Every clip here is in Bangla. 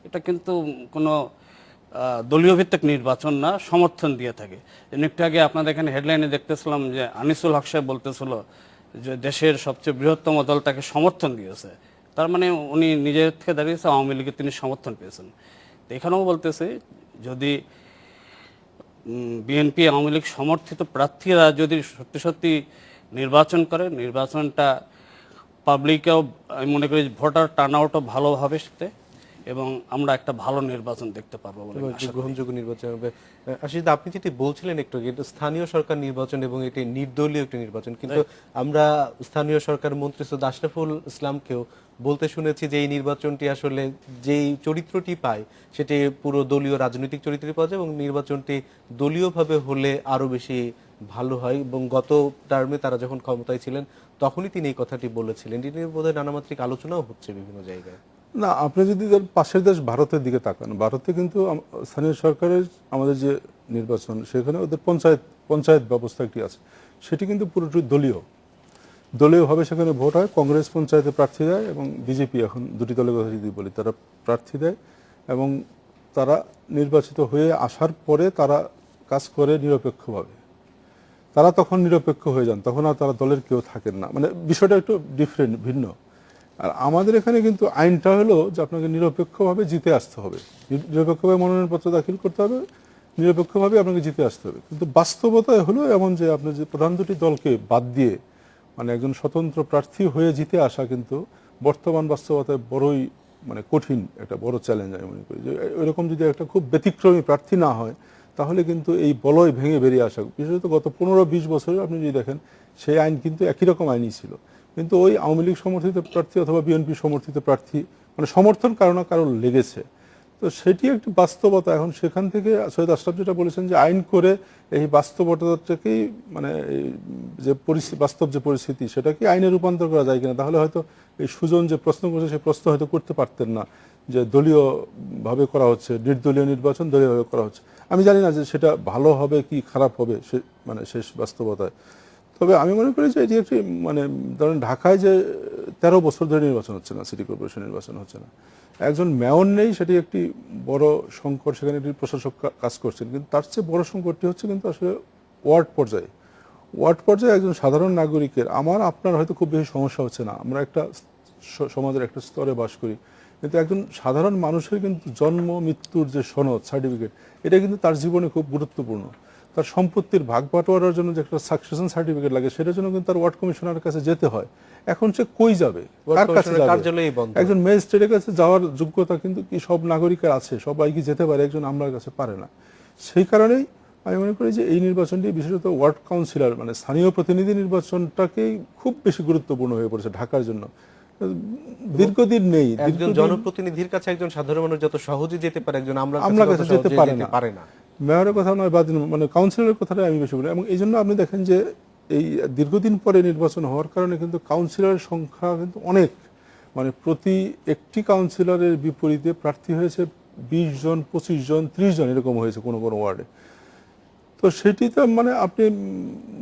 এটা কিন্তু কোনো দলীয় ভিত্তিক নির্বাচন না, সমর্থন দিয়ে থাকে। একটু আগে আপনাদের এখানে হেডলাইনে দেখতেছিলাম যে আনিসুল হক সাহেব বলতেছিল যে দেশের সবচেয়ে বৃহত্তম দল তাকে সমর্থন দিয়েছে, তার মানে উনি নিজের থেকে দাঁড়িয়েছে আওয়ামী লীগের তিনি সমর্থন পেয়েছেন। তো এখানেও বলতেছে যদি বিএনপি আওয়ামী লীগ সমর্থিত প্রার্থীরা যদি সত্যি সত্যি নির্বাচন করে, নির্বাচনটা পাবলিকেও আমি মনে করি ভোটার টার্ন আউটও ভালো হবে সাথে, এবং আমরা একটা ভালো নির্বাচন দেখতে পারবো বলে আশা করি। গ্রহণযোগ্য নির্বাচন হবে। আশিস, আপনি যেটি বলছিলেন একটু আগে, এটা স্থানীয় সরকার নির্বাচন এবং এটি নির্দলীয় একটি নির্বাচন, কিন্তু আমরা স্থানীয় সরকার মন্ত্রী সৈয়দ আশরাফুল ইসলামকেও বলতে শুনেছি যে এই নির্বাচনটি আসলে যেই চরিত্রটি পায় সেটি পুরো দলীয় রাজনৈতিক চরিত্রটি পাওয়া যায় এবং নির্বাচনটি দলীয়ভাবে হলে আরো বেশি ভালো হয়, এবং গত টার্মে তারা যখন ক্ষমতায় ছিলেন তখনই তিনি এই কথাটি বলেছিলেন। এটি নিয়ে বোধহয় নানামাত্রিক আলোচনাও হচ্ছে বিভিন্ন জায়গায়। না, আপনি যদি পাশের দেশ ভারতের দিকে তাকান, ভারতে কিন্তু স্থানীয় সরকারের আমাদের যে নির্বাচন, সেখানে ওদের পঞ্চায়েত ব্যবস্থা একটি আছে, সেটি কিন্তু পুরোপুরি দলীয়ভাবে সেখানে ভোট হয়। কংগ্রেস পঞ্চায়েতে প্রার্থী দেয় এবং বিজেপি, এখন দুটি দলের কথা যদি বলি, তারা প্রার্থী দেয় এবং তারা নির্বাচিত হয়ে আসার পরে তারা কাজ করে নিরপেক্ষভাবে। তারা তখন নিরপেক্ষ হয়ে যান, তখন আর তারা দলের কেউ থাকেন না। মানে বিষয়টা একটু ডিফারেন্ট, ভিন্ন। আর আমাদের এখানে কিন্তু আইনটা হলো যে আপনাকে নিরপেক্ষভাবে জিতে আসতে হবে, নিরপেক্ষভাবে মনোনয়নপত্র দাখিল করতে হবে, নিরপেক্ষভাবে আপনাকে জিতে আসতে হবে। কিন্তু বাস্তবতায় হলো এমন যে আপনার যে প্রধান দুটি দলকে বাদ দিয়ে মানে একজন স্বতন্ত্র প্রার্থী হয়ে জিতে আসা কিন্তু বর্তমান বাস্তবতায় বড়ই মানে কঠিন, একটা বড় চ্যালেঞ্জ আমি মনে করি। যে এরকম যদি একটা খুব ব্যতিক্রমী প্রার্থী না হয়, তাহলে কিন্তু এই বলয় ভেঙে বেরিয়ে আসা, বিশেষত গত 15-20 বছরে আপনি যদি দেখেন, সেই আইন কিন্তু একই রকম আইনই ছিল, কিন্তু ওই আওয়ামী লীগ সমর্থিত প্রার্থী অথবা বিএনপি সমর্থিত প্রার্থী মানে সমর্থন কারো না কারো লেগেছে। তো সেটি একটি বাস্তবতা। এখন সেখান থেকে সৈয়দ আশরাফ যেটা বলেছেন যে আইন করে এই বাস্তবতাটাকেই মানে যে বাস্তব যে পরিস্থিতি, সেটাকে আইনে রূপান্তর করা যায় কিনা, তাহলে হয়তো এই সুজন যে প্রশ্ন করছে সেই প্রশ্ন হয়তো করতে পারতেন না যে দলীয়ভাবে করা হচ্ছে, নির্দলীয় নির্বাচন দলীয়ভাবে করা হচ্ছে। আমি জানি না যে সেটা ভালো হবে কি খারাপ হবে সে মানে শেষ বাস্তবতায়। তবে আমি মনে করি যে এটি একটি মানে ধরেন ঢাকায় যে 13 বছর ধরে নির্বাচন হচ্ছে না, সিটি কর্পোরেশন নির্বাচন হচ্ছে না, একজন মেয়র নেই, সেটি একটি বড় সংকট। সেখানে একটি প্রশাসক কাজ করছেন, কিন্তু তার চেয়ে বড় সংকটটি হচ্ছে কিন্তু আসলে ওয়ার্ড পর্যায়ে একজন সাধারণ নাগরিকের, আমার আপনার হয়তো খুব বেশি সমস্যা হচ্ছে না, আমরা একটা সমাজের একটা স্তরে বাস করি, কিন্তু একজন সাধারণ মানুষের কিন্তু জন্ম মৃত্যুর যে সনদ সার্টিফিকেট, এটা কিন্তু তার জীবনে খুব গুরুত্বপূর্ণ। তার সম্পত্তির ভাগ বাটোয়ারার জন্য যে একটা সাকসেশন সার্টিফিকেট লাগে, সেটার জন্য কিন্তু তার ওয়ার্ড কমিশনারের কাছে যেতে হয়। এখন সে কই যাবে, কার কাছে যাবে? একজন ম্যাজিস্ট্রেটের কাছে যাওয়ার যোগ্যতা কিন্তু কি সব নাগরিকের আছে? সবাই কি যেতে পারে? একজন আমলার কাছে পারে না। সেই কারণেই আমি মনে করি যে এই নির্বাচনটি বিশেষত ওয়ার্ড কাউন্সিলর মানে স্থানীয় প্রতিনিধি নির্বাচনটাকেই খুব বেশি গুরুত্বপূর্ণ হয়ে পড়েছে ঢাকার জন্য। দীর্ঘদিন নেই, একজন জনপ্রতিনিধির কাছে একজন সাধারণ মানুষ যত সহজে যেতে পারে, একজন আমলার কাছে যেতে পারে না। মেয়রের কথা নয়, বাদ মানে কাউন্সিলরের কথাটা আমি বেশি বলি। এবং এই জন্য আপনি দেখেন যে এই দীর্ঘদিন পরে নির্বাচন হওয়ার কারণে কিন্তু কাউন্সিলরের সংখ্যা কিন্তু অনেক, মানে প্রতি একটি কাউন্সিলরের বিপরীতে প্রার্থী হয়েছে 20 জন, 25 জন, 30 জন এরকম হয়েছে কোনো কোনো ওয়ার্ডে। তো সেটি তো মানে আপনি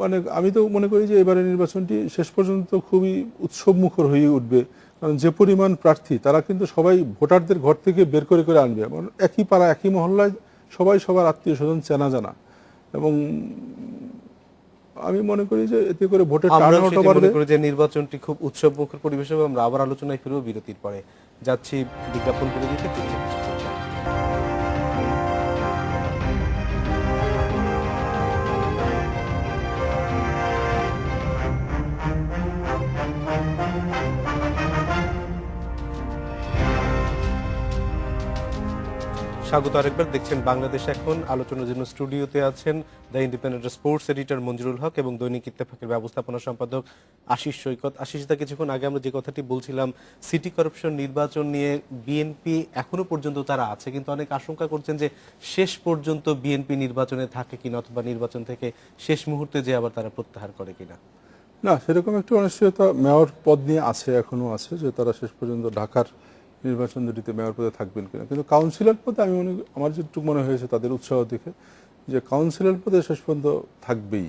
মানে আমি তো মনে করি যে এবারে নির্বাচনটি শেষ পর্যন্ত খুবই উৎসবমুখর হয়ে উঠবে, কারণ যে পরিমাণ প্রার্থী তারা কিন্তু সবাই ভোটারদের ঘর থেকে বের করে করে আনবে। একই পাড়া একই মহল্লায় সবাই সবার আত্মীয় স্বজন চেনা জানা, এবং আমি মনে করি যে এতে করে ভোটের টার্নআউটও বাড়বে। যে নির্বাচনটি খুব উৎসবমুখর পরিবেশ হবে। আমরা আবার আলোচনায় ফিরব বিরতির পরে। যাচ্ছি বিজ্ঞাপন করে দিতে। স্বাগত আরেকবার। দেখছেন বাংলাদেশ এখন। আলোচনার জন্য স্টুডিওতে আছেন the independent sports editor Manjurul Haque এবং দৈনিক ইত্তেফাকের ব্যবস্থাপনা সম্পাদক আশিস সৈকত। আশিস দা, কিছুক্ষণ আগে আমরা যে কথাটি বলছিলাম সিটি কর্পোরেশন নির্বাচন নিয়ে, বিএনপি এখনো পর্যন্ত তারা আছে, কিন্তু অনেক আশঙ্কা করছেন যে শেষ পর্যন্ত বিএনপি নির্বাচনে থাকে কিনা, অথবা নির্বাচন থেকে শেষ মুহূর্তে যে আবার তারা প্রত্যাহার করে কিনা। না, সেরকম একটু অনিশ্চয়তা মেয়র পদ নিয়ে আছে, এখনো আছে, যে তারা শেষ পর্যন্ত ঢাকার নির্বাচন দুটিতে মেয়র পদে থাকবেন কিনা। কিন্তু কাউন্সিলর পদে আমি আমার যেটুকু মনে হয়েছে তাদের উৎসাহ দেখে, যে কাউন্সিলর পদে শেষ পর্যন্ত থাকবেই।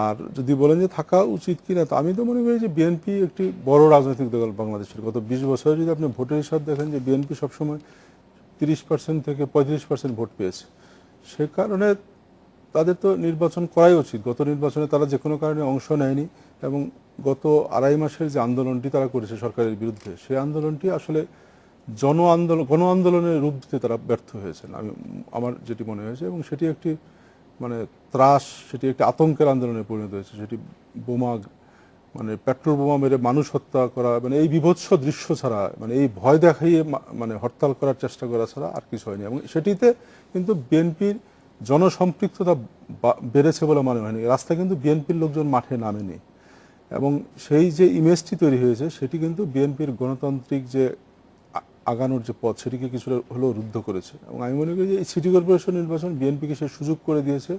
আর যদি বলেন যে থাকা উচিত কিনা, তো আমি তো মনে করি যে বিএনপি একটি বড় রাজনৈতিক দল বাংলাদেশের। গত 20 বছরে যদি আপনি ভোটের হিসাব দেখেন, যে বিএনপি সবসময় 30% থেকে 35% ভোট পেয়েছে। সে কারণে তাদের তো নির্বাচন করাই উচিত। গত নির্বাচনে তারা যে কোনো কারণে অংশ নেয়নি, এবং গত আড়াই মাসের যে আন্দোলনটি তারা করেছে সরকারের বিরুদ্ধে, সেই আন্দোলনটি আসলে গণ আন্দোলনের রূপ দিতে তারা ব্যর্থ হয়েছেন, আমার যেটি মনে হয়েছে। এবং সেটি একটি মানে ত্রাস, সেটি একটি আতঙ্কের আন্দোলনে পরিণত হয়েছে। সেটি বোমা, মানে পেট্রোল বোমা মেরে মানুষ হত্যা করা, মানে এই বিভৎস দৃশ্য ছাড়া, মানে এই ভয় দেখাইয়ে মানে হরতাল করার চেষ্টা করা ছাড়া আর কিছু হয়নি। এবং সেটিতে কিন্তু বিএনপির জনসম্পৃক্ততা বেড়েছে বলে মনে হয়নি। রাস্তায় কিন্তু বিএনপির লোকজন মাঠে নামেনি, এবং সেই যে ইমেজটি তৈরি হয়েছে সেটি কিন্তু বিএনপির গণতান্ত্রিক যে আগানোর যে পথ, সেটিকে কিছুটা হলেও রুদ্ধ করেছে। এবং আমি মনে করি যে এই সিটি কর্পোরেশন নির্বাচন বিএনপিকে সে সুযোগ করে দিয়েছে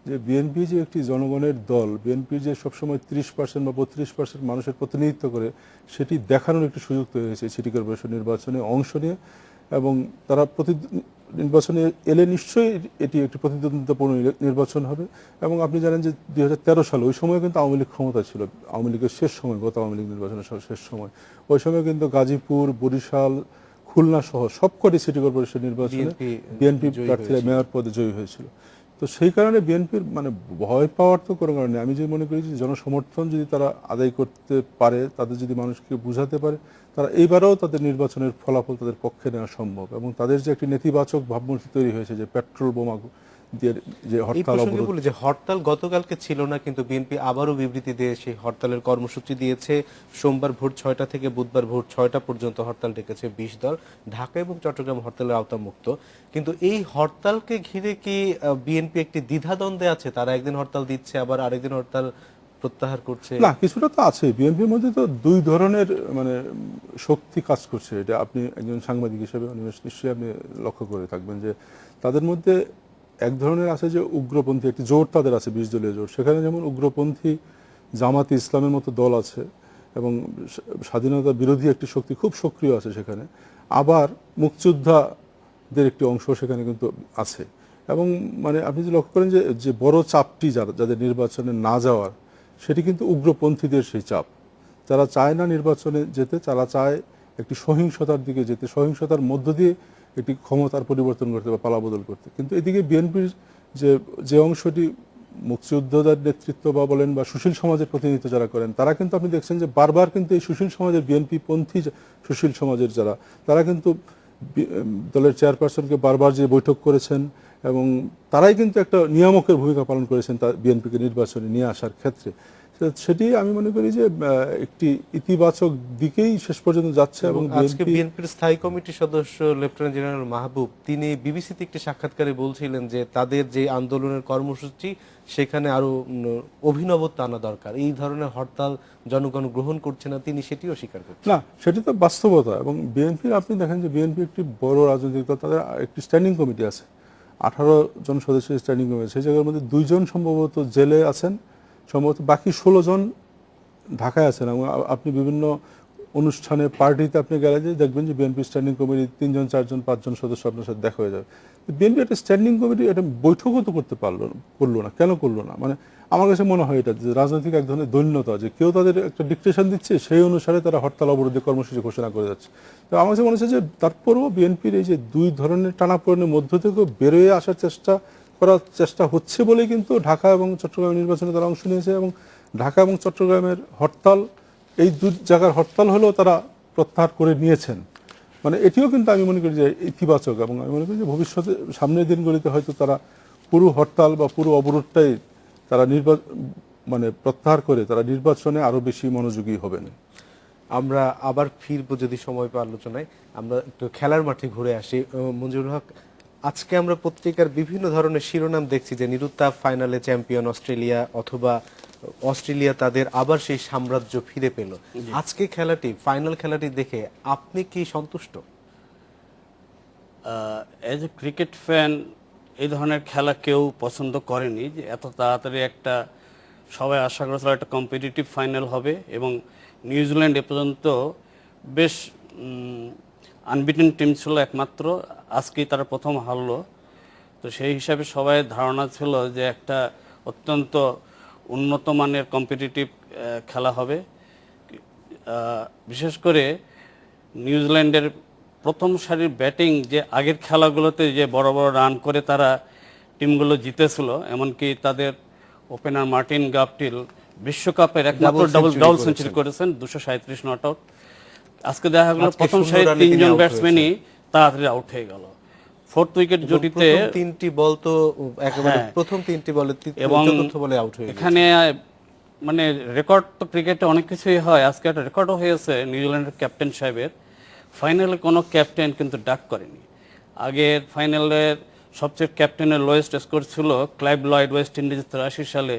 যে বিএনপি যে একটি জনগণের দল, বিএনপি যে সবসময় 30% বা 32% মানুষের প্রতিনিধিত্ব করে, সেটি দেখানোর একটি সুযোগ তৈরি হয়েছে সিটি কর্পোরেশন নির্বাচনে অংশ নিয়ে। এবং তারা নির্বাচনে এলে নিশ্চয়ই এটি একটি প্রতিদ্বন্দ্বিতাপূর্ণ নির্বাচন হবে। এবং আপনি জানেন যে 2013 সালে ওই সময় কিন্তু আওয়ামী লীগ ক্ষমতা ছিল, আওয়ামী লীগের শেষ সময়, গত আওয়ামী লীগ নির্বাচনের শেষ সময়, ওই সময় কিন্তু গাজীপুর, বরিশাল, খুলনা সহ সবকটি সিটি কর্পোরেশন নির্বাচনে বিএনপি প্রার্থীরা মেয়র পদে জয়ী হয়েছিল। তো সেই কারণে বিএনপির মানে ভয় পাওয়ার তো কোনো কারণে, আমি যে মনে করি যে জনসমর্থন যদি তারা আদায় করতে পারে, তাদের যদি মানুষকে বুঝাতে পারে, তারা এইবারেও তাদের নির্বাচনের ফলাফল তাদের পক্ষে নেওয়া সম্ভব। এবং তাদের যে একটি নেতিবাচক ভাবমূর্তি তৈরি হয়েছে, যে পেট্রোল বোমা দিয়ে যে হরতাল অবরোধ, বলি যে হরতাল গতকালকে ছিল না, কিন্তু বিএনপি আবারও বিবৃতি দিয়ে সেই হরতালের কর্মসূচি দিয়েছে। সোমবার ভোর 6টা থেকে বুধবার ভোর 6টা পর্যন্ত হরতাল ডেকেছে 20 দল। ঢাকা এবং চট্টগ্রাম হরতালের আওতামুক্ত। কিন্তু এই হরতালকে ঘিরে কি বিএনপি একটি দ্বিধাদ্বন্দ্বে আছে? তারা একদিন হরতাল দিচ্ছে, আবার আরেকদিন হরতাল প্রত্যাহার করছে। না, কিছুটা তো আছে। বিএনপির মধ্যে তো দুই ধরনের মানে শক্তি কাজ করছে। এটা আপনি একজন সাংবাদিক হিসেবে নিশ্চয়ই আপনি লক্ষ্য করে থাকবেন যে তাদের মধ্যে এক ধরনের আছে যে উগ্রপন্থী একটি জোট তাদের আছে, 20 দলীয় জোট। সেখানে যেমন উগ্রপন্থী জামাতে ইসলামের মতো দল আছে, এবং স্বাধীনতা বিরোধী একটি শক্তি খুব সক্রিয় আছে সেখানে। আবার মুক্তিযোদ্ধাদের একটি অংশ সেখানে কিন্তু আছে। এবং মানে আপনি যদি লক্ষ্য করেন যে বড় চাপটি যাদের নির্বাচনে না যাওয়ার, সেটি কিন্তু উগ্রপন্থীদের সেই চাপ। যারা চায় না নির্বাচনে যেতে, যারা চায় একটি সহিংসতার দিকে যেতে, সহিংসতার মধ্য দিয়ে একটি ক্ষমতার পরিবর্তন করতে বা পালাবদল করতে। কিন্তু এদিকে বিএনপির যে অংশটি মুক্তিযোদ্ধাদের নেতৃত্ব বা বলেন বা সুশীল সমাজের প্রতিনিধিত্ব যারা করেন, তারা কিন্তু আপনি দেখছেন যে বারবার কিন্তু এই সুশীল সমাজের, বিএনপি পন্থী সুশীল সমাজের যারা, তারা কিন্তু দলের চেয়ারপারসনকে বারবার যে বৈঠক করেছেন, এবং তারাই কিন্তু একটা নিয়ামকের ভূমিকা পালন করেছেন তার বিএনপিকে নির্বাচনে নিয়ে আসার ক্ষেত্রে। সেটি আমি মনে করি যে একটি ইতিবাচক দিকেই শেষ পর্যন্ত যাচ্ছে। এবং আজকে বিএনপির স্থায়ী কমিটির সদস্য লেফটেন্যান্ট জেনারেল মাহবুব, তিনি বিবিসিতে একটি সাক্ষাৎকারে বলছিলেন যে তাদের যে আন্দোলনের কর্মসূচি, সেখানে আরো অভিনবত্ব আনা দরকার। এই ধরনের হরতাল জনগণ গ্রহণ করছে না, তিনি সেটিও স্বীকার করছেন। না, সেটি তো বাস্তবতা। এবং বিএনপির আপনি দেখেন যে বিএনপি একটি বড় রাজনৈতিক দল, তাদের একটি স্ট্যান্ডিং কমিটি আছে, 18 জন সদস্যের স্ট্যান্ডিং কমিটি। সেই জায়গার মধ্যে 2 জন সম্ভবত জেলে আছেন, সম্ভবত বাকি 16 জন ঢাকায় আছেন। এবং আপনি বিভিন্ন অনুষ্ঠানে, পার্টিতে আপনি গেলে যে দেখবেন যে বিএনপি স্ট্যান্ডিং কমিটি 3 জন 4 জন 5 জন সদস্য আপনার সাথে দেখা হয়ে যাবে। বিএনপি একটা স্ট্যান্ডিং কমিটি একটা বৈঠকও তো করলো না। কেন করলো না? মানে আমার কাছে মনে হয় এটা যে রাজনৈতিক এক ধরনের দৈন্যতা, যে কেউ তাদের একটা ডিকটেশন দিচ্ছে, সেই অনুসারে তারা হরতাল অবরোধে কর্মসূচি ঘোষণা করে যাচ্ছে। তো আমার কাছে মনে হচ্ছে যে তারপরেও বিএনপির এই যে 2 ধরনের টানাপোড়েনের মধ্য থেকেও বেরোয় আসার চেষ্টা হচ্ছে বলেই কিন্তু ঢাকা এবং চট্টগ্রামের নির্বাচনে তারা অংশ নিয়েছে। এবং ঢাকা এবং চট্টগ্রামের হরতাল, এই 2 জায়গার হরতাল হলেও তারা প্রত্যাহার করে নিয়েছেন। মানে এটিও কিন্তু আমি মনে করি যে ইতিবাচক। এবং আমি মনে করি যে ভবিষ্যতে সামনের দিনগুলিতে হয়তো তারা পুরো হরতাল বা পুরো অবরোধটাই তারা মানে প্রত্যাহার করে তারা নির্বাচনে আরো বেশি মনোযোগী হবেন। আমরা আবার ফিরবো যদি সময় পাই আলোচনায়। আমরা একটু খেলার মাঠে ঘুরে আসি। মঞ্জুর হক, আজকে আমরা পত্রিকার বিভিন্ন ধরনের শিরোনাম দেখছি যে নিরুত্তাপ ফাইনালে চ্যাম্পিয়ন অস্ট্রেলিয়া, অথবা অস্ট্রেলিয়া তাদের আবার সেই সাম্রাজ্য ফিরে পেল। আজকে ফাইনাল খেলাটি দেখে আপনি কি সন্তুষ্ট? এজ এ ক্রিকেট ফ্যান, এই ধরনের খেলা কেউ পছন্দ করেনি যে এত তাড়াতাড়ি একটা, সবাই আশা করেছিল একটা কম্পিটিটিভ ফাইনাল হবে। এবং নিউজিল্যান্ড এ পর্যন্ত বেশ আনবিটেন টিম ছিল একমাত্র, আজকেই তারা প্রথম হারলো। তো সেই হিসাবে সবাই ধারণা ছিল যে একটা অত্যন্ত উন্নত মানের কম্পিটিটিভ খেলা হবে। বিশেষ করে নিউজিল্যান্ডের প্রথম সারির ব্যাটিং যে আগের খেলাগুলোতে যে বড় বড় রান করে তারা টিমগুলো জিতেছিল, এমনকি তাদের ওপেনার মার্টিন গাপটিল বিশ্বকাপের একমাত্র ডাবল সেঞ্চুরি করেছেন 237 নট আউট। আজকে দেখা গেল আজকে প্রথম 0 সারির রানে তিনি তিনজন out ব্যাটসম্যানই তাড়াতাড়ি আউট হয়ে গেল। ফোর্থ উইকেট জুটিতে প্রথম তিনটি বল তো একেবারে হ্যাঁ। প্রথম তিনটি বলে এবং চতুর্থ বলে আউট হয়ে গেছে। এখানে মানে রেকর্ড তো ক্রিকেটে অনেক কিছুই হয়, আজকে একটা রেকর্ডও হয়েছে নিউজিল্যান্ডের ক্যাপ্টেন সাহেবের। ফাইনালে কোনো ক্যাপ্টেন কিন্তু ডাক করেনি। আগের ফাইনালের সবচেয়ে ক্যাপ্টেনের লোয়েস্ট স্কোর ছিল ক্লাইভ লয়েড ওয়েস্ট ইন্ডিজ 83 সালে।